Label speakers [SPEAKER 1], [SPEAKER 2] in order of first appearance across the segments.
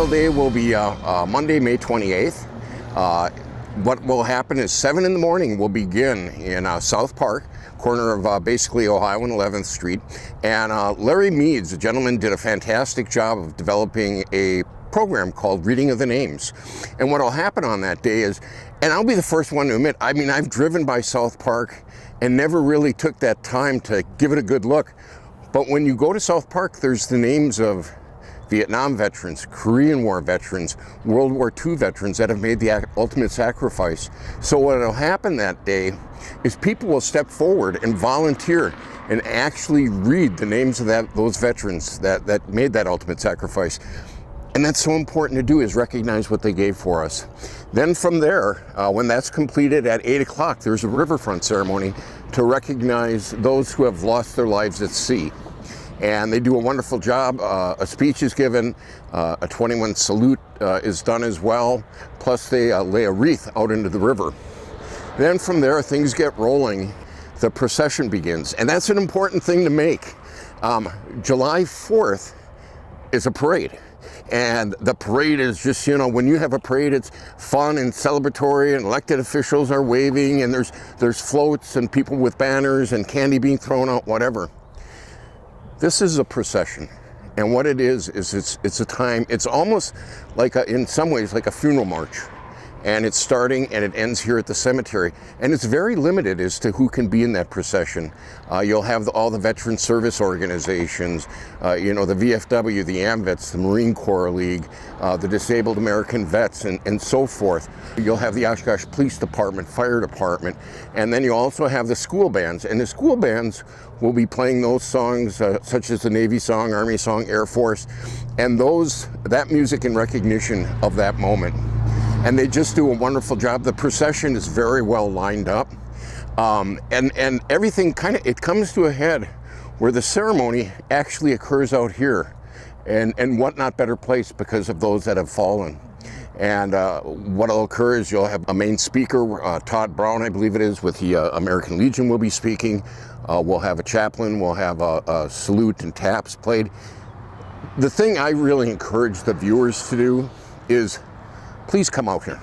[SPEAKER 1] Memorial Day will be Monday, May 28th. What will happen is 7 in the morning will begin in South Park, corner of basically Ohio and 11th Street. And Larry Meads, a gentleman, did a fantastic job of developing a program called Reading of the Names. And what will happen on that day is, and I'll be the first one to admit, I mean, I've driven by South Park and never really took that time to give it a good look. But when you go to South Park, there's the names of Vietnam veterans, Korean War veterans, World War II veterans that have made the ultimate sacrifice. So what will happen that day is people will step forward and volunteer and actually read the names of those veterans that made that ultimate sacrifice. And that's so important to do, is recognize what they gave for us. Then from there, when that's completed at 8 o'clock, there's a riverfront ceremony to recognize those who have lost their lives at sea. And they do a wonderful job. A speech is given, a 21 salute is done as well, plus they lay a wreath out into the river. Then from there, things get rolling. The procession begins, and that's an important thing to make. July 4th is a parade. And the parade is just, you know, when you have a parade, it's fun and celebratory, and elected officials are waving, and there's floats and people with banners and candy being thrown out, whatever. This is a procession, and what it is it's a time, it's almost like in some ways like a funeral march, and it's starting and it ends here at the cemetery, and it's very limited as to who can be in that procession. You'll have all the veteran service organizations, you know, the VFW, the AMVETS, the Marine Corps League, the Disabled American Vets, and so forth. You'll have the Oshkosh Police Department, Fire Department, and then you also have the school bands, and the school bands will be playing those songs such as the Navy song, Army song, Air Force, and that music in recognition of that moment. And they just do a wonderful job. The procession is very well lined up, and everything it comes to a head where the ceremony actually occurs out here, and what not better place because of those that have fallen. And what will occur is you'll have a main speaker, Todd Brown, I believe it is, with the American Legion will be speaking. We'll have a chaplain, we'll have a salute and taps played. The thing I really encourage the viewers to do is please come out here.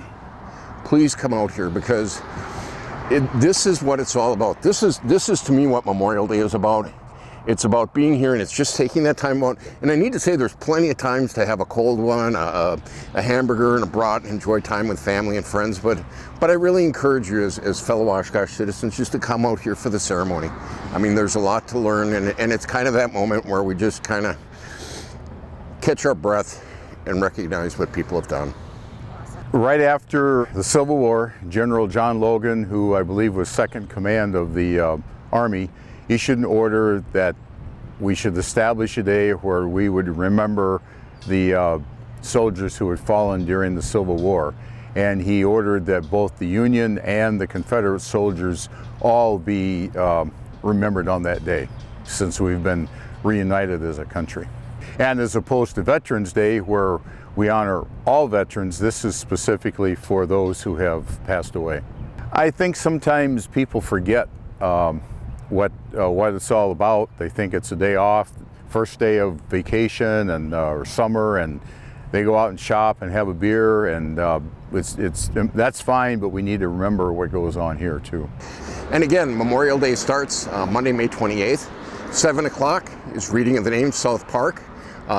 [SPEAKER 1] Please come out here, because this is what it's all about. This is to me what Memorial Day is about. It's about being here, and it's just taking that time out. And I need to say there's plenty of times to have a cold one, a hamburger and a brat, and enjoy time with family and friends. But I really encourage you as fellow Oshkosh citizens just to come out here for the ceremony. I mean, there's a lot to learn, and it's kind of that moment where we just kind of catch our breath and recognize what people have done.
[SPEAKER 2] Right after the Civil War, General John Logan, who I believe was second command of the Army, issued an order that we should establish a day where we would remember the soldiers who had fallen during the Civil War. And he ordered that both the Union and the Confederate soldiers all be remembered on that day, since we've been reunited as a country. And as opposed to Veterans Day, where we honor all veterans, this is specifically for those who have passed away. I think sometimes people forget what it's all about. They think it's a day off, first day of vacation or summer, and they go out and shop and have a beer, and that's fine, but we need to remember what goes on here too.
[SPEAKER 1] And again, Memorial Day starts Monday, May 28th. 7 o'clock is Reading of the Names, South Park.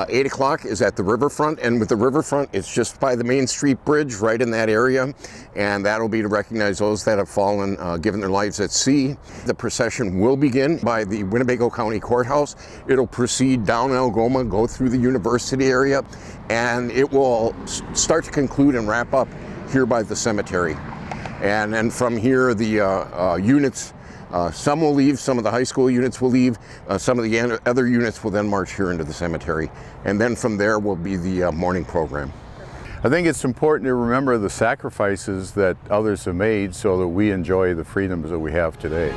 [SPEAKER 1] 8 o'clock is at the riverfront, and with the riverfront, it's just by the Main Street Bridge, right in that area, and that'll be to recognize those that have fallen, given their lives at sea. The procession will begin by the Winnebago County Courthouse. It'll proceed down Algoma, go through the university area, and it will start to conclude and wrap up here by the cemetery. And then from here, the units, some will leave, some of the high school units will leave, some of the other units will then march here into the cemetery. And then from there will be the morning program.
[SPEAKER 2] I think it's important to remember the sacrifices that others have made so that we enjoy the freedoms that we have today.